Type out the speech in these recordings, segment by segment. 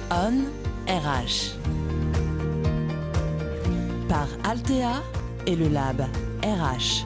On RH par Altea et le Lab RH.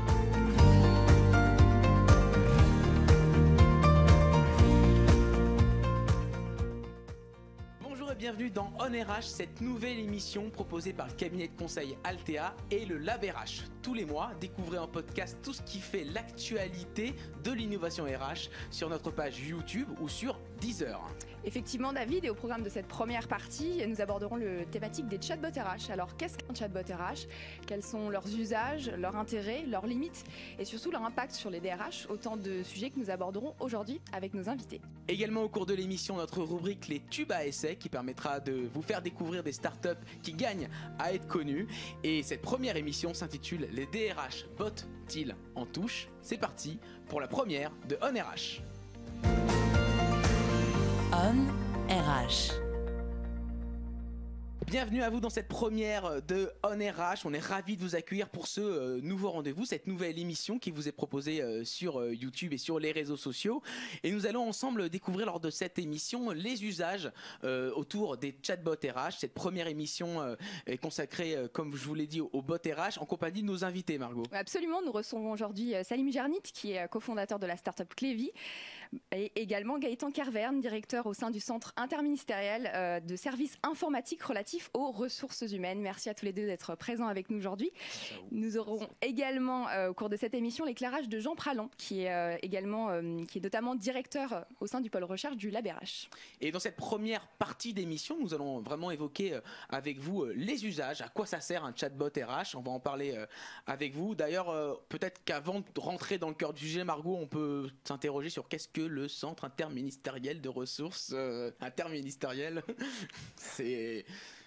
Bonjour et bienvenue dans On RH, cette nouvelle émission proposée par le cabinet de conseil Altea et le Lab RH. Tous les mois, découvrez en podcast tout ce qui fait l'actualité de l'innovation RH sur notre page YouTube ou sur Deezer. Effectivement David, et au programme de cette première partie, nous aborderons le thématique des chatbots RH. Alors qu'est-ce qu'un chatbot RH ? Quels sont leurs usages, leurs intérêts, leurs limites et surtout leur impact sur les DRH ? Autant de sujets que nous aborderons aujourd'hui avec nos invités. Également au cours de l'émission, notre rubrique Les tubes à essai qui permettra de vous faire découvrir des startups qui gagnent à être connues. Et cette première émission s'intitule Les DRH bottent-ils en touche ? C'est parti pour la première de On RH. On RH. Bienvenue à vous dans cette première de On RH. On est ravis de vous accueillir pour ce nouveau rendez-vous, cette nouvelle émission qui vous est proposée sur YouTube et sur les réseaux sociaux. Et nous allons ensemble découvrir lors de cette émission les usages autour des chatbots RH. Cette première émission est consacrée, comme je vous l'ai dit, aux bots RH en compagnie de nos invités, Margot. Absolument, nous recevons aujourd'hui Salim Jarnit qui est cofondateur de la startup Clévy. Et également Gaëtan Kerverne, directeur au sein du Centre interministériel de services informatiques relatifs aux ressources humaines. Merci à tous les deux d'être présents avec nous aujourd'hui. Nous aurons également au cours de cette émission l'éclairage de Jean Pralon, qui est notamment directeur au sein du pôle recherche du Lab RH. Et dans cette première partie d'émission, nous allons vraiment évoquer avec vous les usages, à quoi ça sert un chatbot RH. On va en parler avec vous. D'ailleurs, peut-être qu'avant de rentrer dans le cœur du sujet, Margot, on peut s'interroger sur qu'est-ce que le Centre interministériel de ressources interministériel, c'est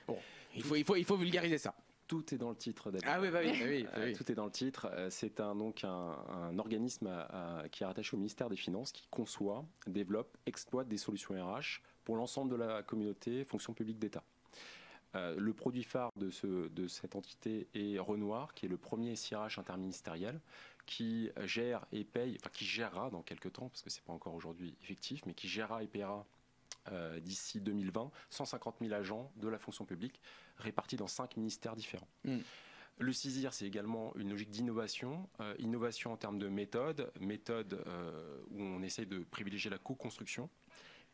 bon. Il faut vulgariser ça. Tout est dans le titre, David. Ah oui, oui. Tout est dans le titre. C'est un organisme qui est rattaché au ministère des Finances qui conçoit, développe, exploite des solutions RH pour l'ensemble de la communauté fonction publique d'État. Le produit phare de cette entité est Renoir, qui est le premier SIRH interministériel qui gère et paye, enfin qui gérera dans quelques temps, parce que c'est pas encore aujourd'hui effectif, mais qui gérera et paiera d'ici 2020 150 000 agents de la fonction publique répartis dans 5 ministères différents. Le CISIR, c'est également une logique d'innovation, innovation en termes de méthode où on essaye de privilégier la co-construction,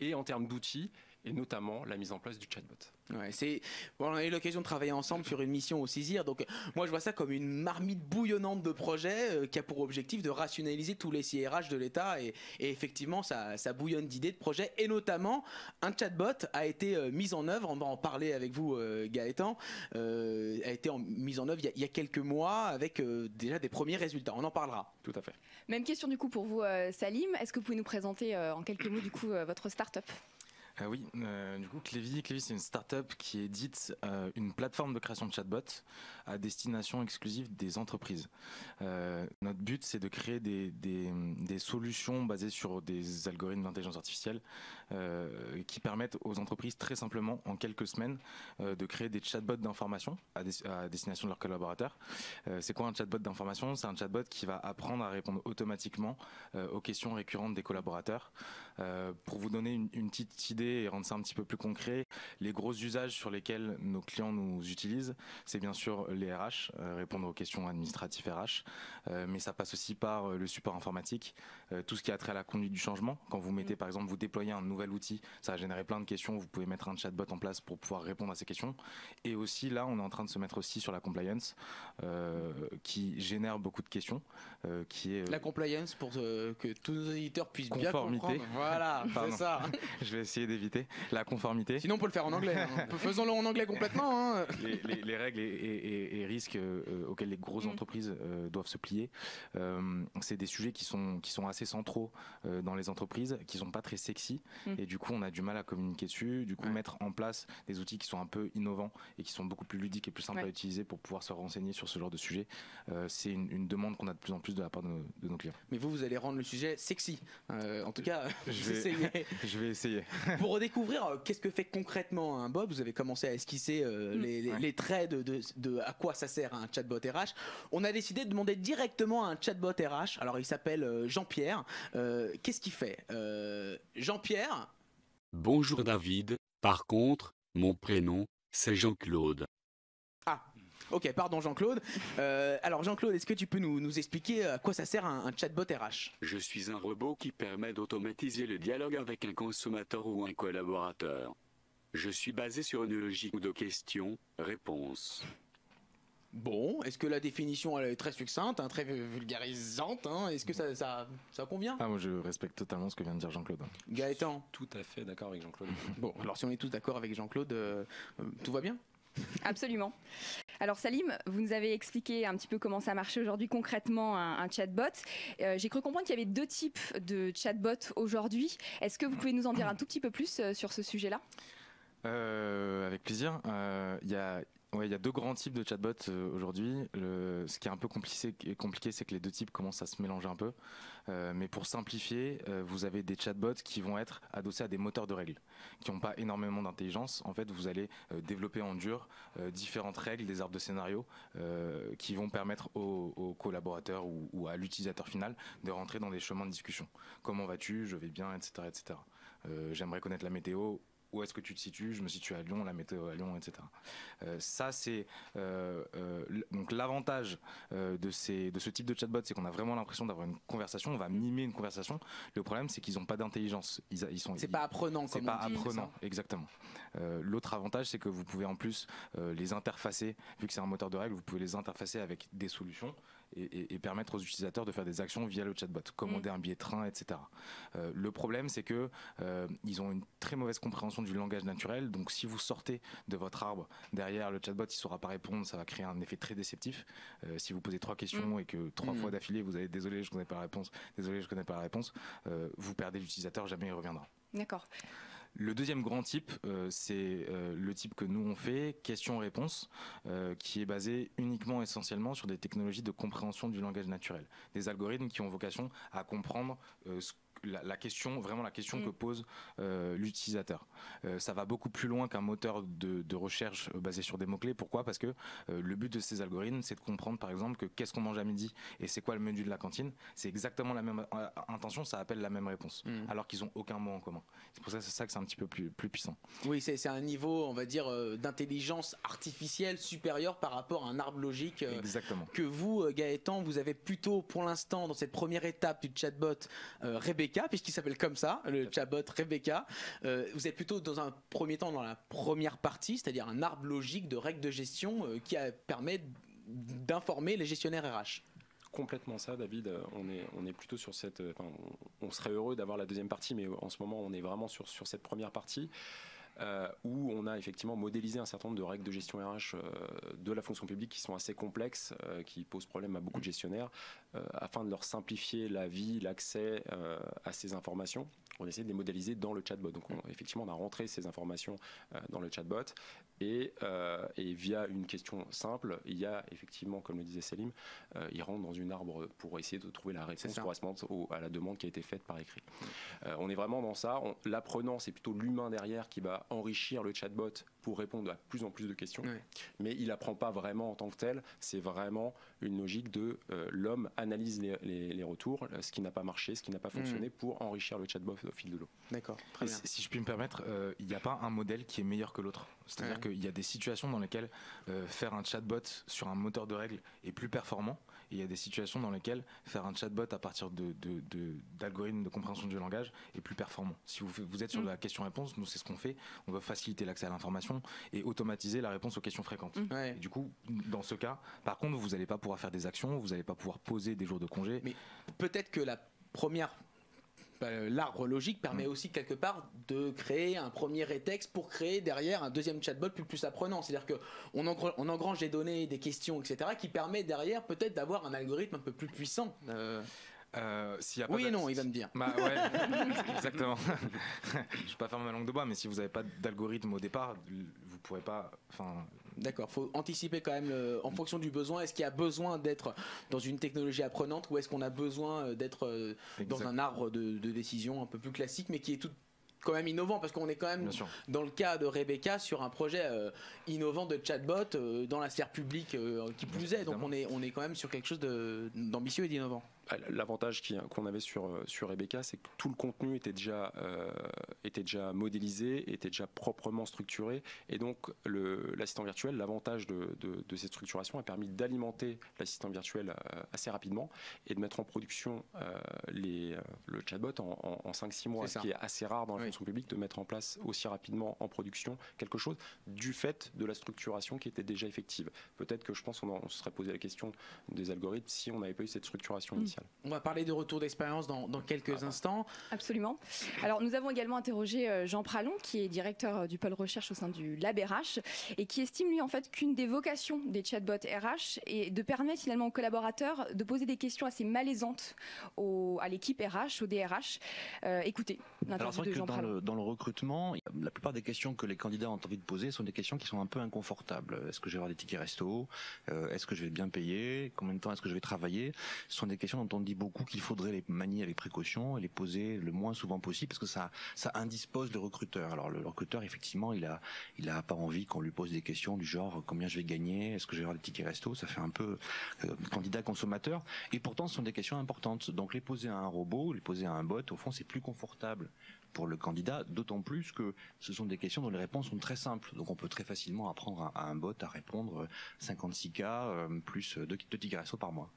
et en termes d'outils, et notamment la mise en place du chatbot. Ouais, on a eu l'occasion de travailler ensemble sur une mission au CISIR, donc moi je vois ça comme une marmite bouillonnante de projets qui a pour objectif de rationaliser tous les CRH de l'État, et effectivement ça bouillonne d'idées, de projets, et notamment un chatbot a été mis en œuvre, on va en parler avec vous Gaëtan, a été mis en œuvre il y a quelques mois avec déjà des premiers résultats, on en parlera. Tout à fait. Même question du coup pour vous Salim, est-ce que vous pouvez nous présenter en quelques mots du coup votre start-up ? Oui, du coup Clévy c'est une start-up qui édite une plateforme de création de chatbots à destination exclusive des entreprises. Notre but, c'est de créer des solutions basées sur des algorithmes d'intelligence artificielle qui permettent aux entreprises très simplement en quelques semaines de créer des chatbots d'information à destination de leurs collaborateurs. C'est quoi un chatbot d'information ? C'est un chatbot qui va apprendre à répondre automatiquement aux questions récurrentes des collaborateurs. Pour vous donner une petite idée et rendre ça un petit peu plus concret, les gros usages sur lesquels nos clients nous utilisent, c'est bien sûr les RH, répondre aux questions administratives RH, mais ça passe aussi par le support informatique, tout ce qui a trait à la conduite du changement. Quand vous mettez par exemple, vous déployez un nouvel outil, ça va générer plein de questions, vous pouvez mettre un chatbot en place pour pouvoir répondre à ces questions. Et aussi là, on est en train de se mettre aussi sur la compliance, qui génère beaucoup de questions, qui est la compliance, pour que tous nos auditeurs puissent bien comprendre. Voilà, c'est ça. Je vais essayer d'éviter la conformité. Sinon on peut le faire en anglais, faisons-le en anglais complètement. Les règles et risques auxquels les grosses entreprises doivent se plier, c'est des sujets qui sont assez centraux dans les entreprises, qui sont pas très sexy, et du coup on a du mal à communiquer dessus. Du coup mettre en place des outils qui sont un peu innovants et qui sont beaucoup plus ludiques et plus simples à utiliser pour pouvoir se renseigner sur ce genre de sujet, c'est une demande qu'on a de plus en plus de la part de nos clients. Mais vous allez rendre le sujet sexy, en tout cas. Je vais essayer. Pour redécouvrir qu'est-ce que fait concrètement un bot, vous avez commencé à esquisser les traits de à quoi ça sert un chatbot RH. On a décidé de demander directement à un chatbot RH. Alors il s'appelle Jean-Pierre. Qu'est-ce qu'il fait Jean-Pierre? Bonjour David, Par contre, mon prénom, c'est Jean-Claude. Ah, ok, pardon Jean-Claude. Alors Jean-Claude, est-ce que tu peux nous expliquer à quoi ça sert un chatbot RH? Je suis un robot qui permet d'automatiser le dialogue avec un consommateur ou un collaborateur. Je suis basé sur une logique de questions-réponses. Bon, est-ce que la définition elle est très succincte, très vulgarisante, est-ce que ça convient? Ah, moi je respecte totalement ce que vient de dire Jean-Claude. Gaëtan? Tout à fait d'accord avec Jean-Claude. Bon, alors si on est tous d'accord avec Jean-Claude, tout va bien? Absolument. Alors Salim, vous nous avez expliqué un petit peu comment ça marchait aujourd'hui concrètement un chatbot. J'ai cru comprendre qu'il y avait 2 types de chatbots aujourd'hui. Est-ce que vous pouvez nous en dire un tout petit peu plus sur ce sujet-là? Avec plaisir. Il y a 2 grands types de chatbots aujourd'hui. Ce qui est un peu compliqué, c'est que les 2 types commencent à se mélanger un peu. Mais pour simplifier, vous avez des chatbots qui vont être adossés à des moteurs de règles, qui n'ont pas énormément d'intelligence. En fait, vous allez développer en dur différentes règles, des arbres de scénario, qui vont permettre aux collaborateurs ou à l'utilisateur final de rentrer dans des chemins de discussion. Comment vas-tu? Je vais bien, etc., etc. J'aimerais connaître la météo. Où est-ce que tu te situes? Je me situe à Lyon, la météo à Lyon, etc. Ça, c'est donc l'avantage de ce type de chatbot, c'est qu'on a vraiment l'impression d'avoir une conversation. On va mimer une conversation. Le problème, c'est qu'ils n'ont pas d'intelligence. C'est pas apprenant, c'est comme pas on dit. apprenant, exactement. L'autre avantage, c'est que vous pouvez en plus les interfacer. Vu que c'est un moteur de règles, vous pouvez les interfacer avec des solutions et permettre aux utilisateurs de faire des actions via le chatbot, commander un billet de train, etc. Le problème, c'est que ils ont une très mauvaise compréhension du langage naturel. Donc, si vous sortez de votre arbre derrière le chatbot, il ne saura pas répondre, ça va créer un effet très déceptif. Si vous posez 3 questions et que 3 fois d'affilée, vous avez désolé, je connais pas la réponse, désolé, je connais pas la réponse, vous perdez l'utilisateur, jamais il reviendra. D'accord. Le deuxième grand type, c'est le type que nous on fait, question-réponse, qui est basé uniquement essentiellement sur des technologies de compréhension du langage naturel. Des algorithmes qui ont vocation à comprendre la question, vraiment la question que pose l'utilisateur. Ça va beaucoup plus loin qu'un moteur de recherche basé sur des mots-clés. Pourquoi? Parce que le but de ces algorithmes, c'est de comprendre par exemple que qu'est-ce qu'on mange à midi et c'est quoi le menu de la cantine. C'est exactement la même intention, ça appelle la même réponse, alors qu'ils n'ont aucun mot en commun. C'est pour ça que c'est un petit peu plus puissant. Oui, c'est un niveau, on va dire, d'intelligence artificielle supérieur par rapport à un arbre logique. Exactement. Que vous, Gaëtan, vous avez plutôt pour l'instant dans cette première étape du chatbot Rebecca, puisqu'il s'appelle comme ça, le chatbot Rebecca. Vous êtes plutôt dans un premier temps dans la première partie, c'est-à-dire un arbre logique de règles de gestion qui permet d'informer les gestionnaires RH. Complètement ça, David. On est plutôt sur cette. On serait heureux d'avoir la deuxième partie, mais en ce moment, on est vraiment sur cette première partie. Où on a effectivement modélisé un certain nombre de règles de gestion RH de la fonction publique qui sont assez complexes, qui posent problème à beaucoup de gestionnaires, afin de leur simplifier la vie, l'accès à ces informations. On essaie de les modéliser dans le chatbot. Donc effectivement, on a rentré ces informations dans le chatbot et via une question simple, il y a effectivement, comme le disait Salim, il rentre dans une arbre pour essayer de trouver la réponse correspondante à la demande qui a été faite par écrit. On est vraiment dans ça. L'apprenant, c'est plutôt l'humain derrière qui va enrichir le chatbot pour répondre à plus en plus de questions. Oui. Mais il n'apprend pas vraiment en tant que tel. C'est vraiment une logique de l'homme analyse les retours, ce qui n'a pas marché, ce qui n'a pas fonctionné pour enrichir le chatbot au fil de l'eau. D'accord, très bien. Si je puis me permettre, il n'y a pas un modèle qui est meilleur que l'autre. C'est-à-dire qu'il y a des situations dans lesquelles faire un chatbot sur un moteur de règles est plus performant. Et il y a des situations dans lesquelles faire un chatbot à partir d'algorithmes de compréhension du langage est plus performant. Si vous êtes sur la question-réponse, nous c'est ce qu'on fait. On veut faciliter l'accès à l'information et automatiser la réponse aux questions fréquentes. Et du coup, dans ce cas, par contre, vous n'allez pas pouvoir faire des actions, vous n'allez pas pouvoir poser des jours de congé. Mais peut-être que l'arbre logique permet aussi quelque part de créer un premier rétex pour créer derrière un deuxième chatbot plus apprenant. C'est-à-dire qu'on engrange des données, des questions, etc. qui permet derrière peut-être d'avoir un algorithme un peu plus puissant. Oui et non, il va me dire. Bah ouais, exactement. Je ne vais pas faire ma langue de bois, mais si vous n'avez pas d'algorithme au départ, vous ne pourrez pas... D'accord, faut anticiper quand même en fonction du besoin. Est-ce qu'il y a besoin d'être dans une technologie apprenante ou est-ce qu'on a besoin d'être dans un arbre de décision un peu plus classique mais qui est tout quand même innovant parce qu'on est quand même dans le cas de Rebecca sur un projet innovant de chatbot dans la sphère publique qui plus est. Donc on est quand même sur quelque chose d'ambitieux et d'innovant. l'avantage qu'on avait sur Rebecca, c'est que tout le contenu était déjà modélisé, était déjà proprement structuré, et donc l'assistant virtuel, l'avantage de cette structuration a permis d'alimenter l'assistant virtuel assez rapidement et de mettre en production le chatbot en 5-6 mois, ce qui est assez rare dans la fonction publique, de mettre en place aussi rapidement en production quelque chose du fait de la structuration qui était déjà effective. Peut-être que je pense qu'on se serait posé la question des algorithmes si on n'avait pas eu cette structuration initiale. On va parler de retour d'expérience dans quelques instants. Absolument. Alors nous avons également interrogé Jean Pralon, qui est directeur du pôle recherche au sein du Lab RH, et qui estime lui en fait qu'une des vocations des chatbots RH est de permettre finalement aux collaborateurs de poser des questions assez malaisantes à l'équipe RH, au DRH. Écoutez l'interview de Jean Pralon. Dans le recrutement, la plupart des questions que les candidats ont envie de poser sont des questions qui sont un peu inconfortables. Est-ce que je vais avoir des tickets resto? Est-ce que je vais bien payer? Combien de temps est-ce que je vais travailler? Ce sont des questions dont on dit beaucoup qu'il faudrait les manier avec précaution et les poser le moins souvent possible, parce que ça indispose le recruteur. Alors le recruteur, effectivement, il a pas envie qu'on lui pose des questions du genre combien je vais gagner, est-ce que je vais avoir des tickets resto? Ça fait un peu candidat consommateur. Et pourtant, ce sont des questions importantes. Donc les poser à un robot, les poser à un bot, au fond, c'est plus confortable pour le candidat, d'autant plus que ce sont des questions dont les réponses sont très simples. Donc on peut très facilement apprendre à un bot à répondre 56 cas plus 2 tickets resto par mois.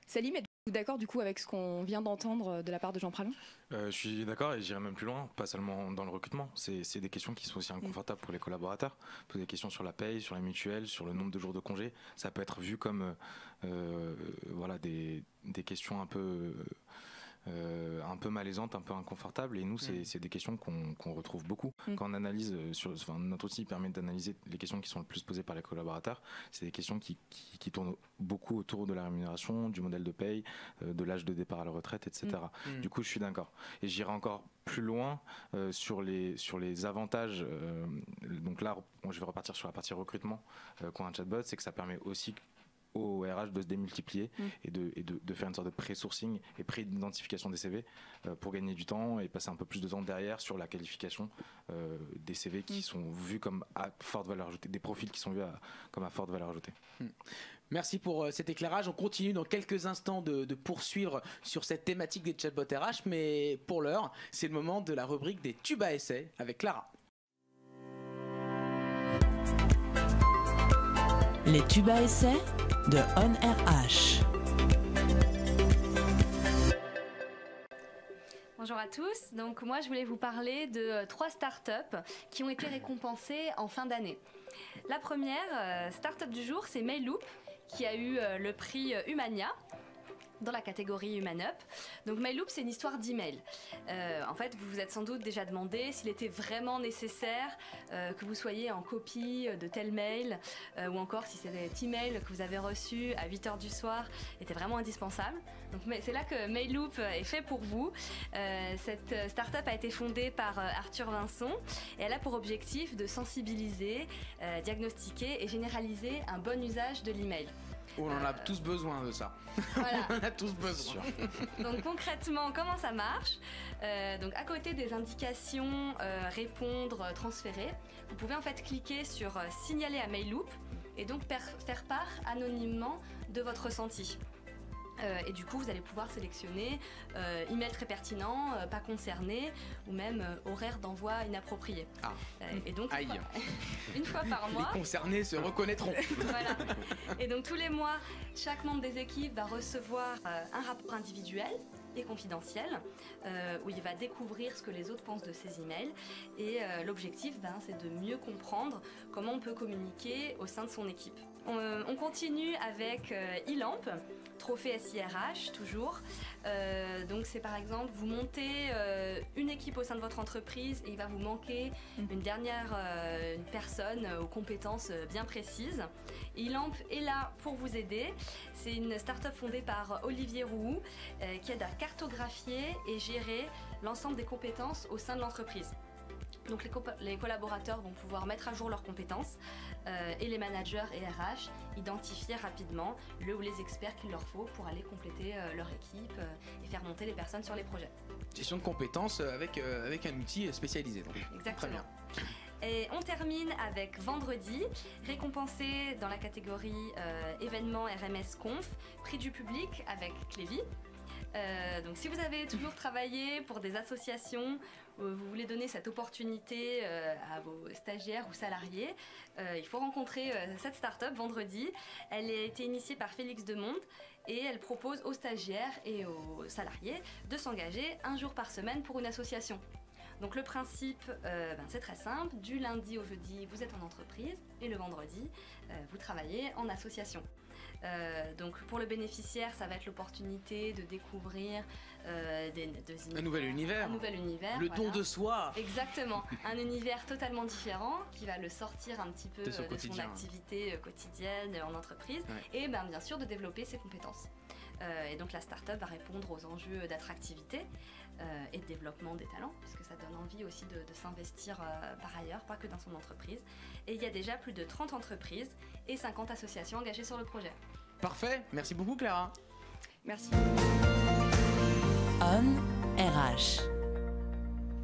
Salim, êtes-vous d'accord du coup avec ce qu'on vient d'entendre de la part de Jean Pralon? Je suis d'accord et j'irai même plus loin, pas seulement dans le recrutement. C'est des questions qui sont aussi inconfortables pour les collaborateurs. Poser des questions sur la paye, sur la mutuelle, sur le nombre de jours de congé, ça peut être vu comme des questions un peu malaisantes, un peu inconfortables, et nous c'est des questions qu'on retrouve beaucoup quand on analyse notre outil permet d'analyser les questions qui sont le plus posées par les collaborateurs. C'est des questions qui tournent beaucoup autour de la rémunération, du modèle de paye, de l'âge de départ à la retraite, etc. Du coup je suis d'accord et j'irai encore plus loin sur les avantages. Donc là je vais repartir sur la partie recrutement qu'ont un chatbot, c'est que ça permet aussi au RH de se démultiplier et de faire une sorte de pré-sourcing et pré-identification des CV pour gagner du temps et passer un peu plus de temps derrière sur la qualification des CV qui sont vus comme à forte valeur ajoutée, des profils qui sont vus comme à forte valeur ajoutée. Merci pour cet éclairage. On continue dans quelques instants de poursuivre sur cette thématique des chatbots RH, mais pour l'heure, c'est le moment de la rubrique des tubes à essai avec Clara. Les tubes à essai de On RH. Bonjour à tous, donc moi je voulais vous parler de 3 startups qui ont été récompensées en fin d'année. La première startup du jour, c'est Mailloop, qui a eu le prix Humania dans la catégorie HumanUp. Donc Mailloop, c'est une histoire d'email. En fait, vous vous êtes sans doute déjà demandé s'il était vraiment nécessaire que vous soyez en copie de tel mail ou encore si cet email que vous avez reçu à 8h du soir était vraiment indispensable. Donc c'est là que Mailloop est fait pour vous. Cette start-up a été fondée par Arthur Vincent et elle a pour objectif de sensibiliser, diagnostiquer et généraliser un bon usage de l'email. On en a tous besoin de ça. Voilà. On en a tous besoin. Donc concrètement, comment ça marche? Donc à côté des indications répondre, transférer, vous pouvez en fait cliquer sur signaler à Mailloop et donc faire part anonymement de votre ressenti. Et du coup, vous allez pouvoir sélectionner email très pertinent, pas concerné, ou même horaire d'envoi inapproprié. Et donc, une fois par mois, les concernés se reconnaîtront. Voilà. Et donc tous les mois, chaque membre des équipes va recevoir un rapport individuel et confidentiel où il va découvrir ce que les autres pensent de ces emails. Et l'objectif, c'est de mieux comprendre comment on peut communiquer au sein de son équipe. On continue avec eLamp, trophée SIRH toujours. Donc c'est par exemple, vous montez une équipe au sein de votre entreprise et il va vous manquer une dernière une personne aux compétences bien précises. eLamp est là pour vous aider. C'est une start-up fondée par Olivier Roux qui aide à cartographier et gérer l'ensemble des compétences au sein de l'entreprise. Donc les collaborateurs vont pouvoir mettre à jour leurs compétences et les managers et RH identifier rapidement le ou les experts qu'il leur faut pour aller compléter leur équipe et faire monter les personnes sur les projets. Gestion de compétences avec un outil spécialisé. Donc. Exactement. Très bien. Et on termine avec vendredi, récompensé dans la catégorie événements RMS Conf, prix du public avec Clévy. Donc si vous avez toujours travaillé pour des associations, vous voulez donner cette opportunité à vos stagiaires ou salariés, il faut rencontrer cette start-up vendredi. Elle a été initiée par Félix Demonde et elle propose aux stagiaires et aux salariés de s'engager un jour par semaine pour une association. Donc le principe, c'est très simple. Du lundi au jeudi, vous êtes en entreprise et le vendredi, vous travaillez en association. Donc pour le bénéficiaire, ça va être l'opportunité de découvrir un nouvel univers. Le don de soi. Exactement. Un univers totalement différent qui va le sortir un petit peu de son activité quotidienne en entreprise et bien sûr de développer ses compétences. Et donc la start-up va répondre aux enjeux d'attractivité et de développement des talents, puisque ça donne envie aussi de s'investir par ailleurs, pas que dans son entreprise. Et il y a déjà plus de 30 entreprises et 50 associations engagées sur le projet. Parfait, merci beaucoup Clara. Merci. On RH.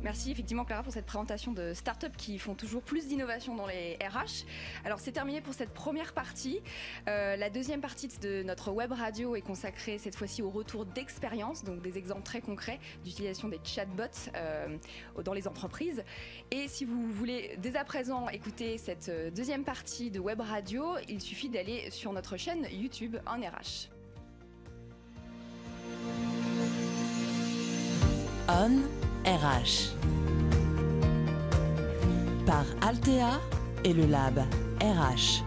Merci effectivement Clara pour cette présentation de start-up qui font toujours plus d'innovation dans les RH. Alors c'est terminé pour cette première partie. La deuxième partie de notre web radio est consacrée cette fois-ci au retour d'expérience, donc des exemples très concrets d'utilisation des chatbots dans les entreprises. Et si vous voulez dès à présent écouter cette deuxième partie de web radio, il suffit d'aller sur notre chaîne YouTube On RH. On RH par Altea et le Lab RH.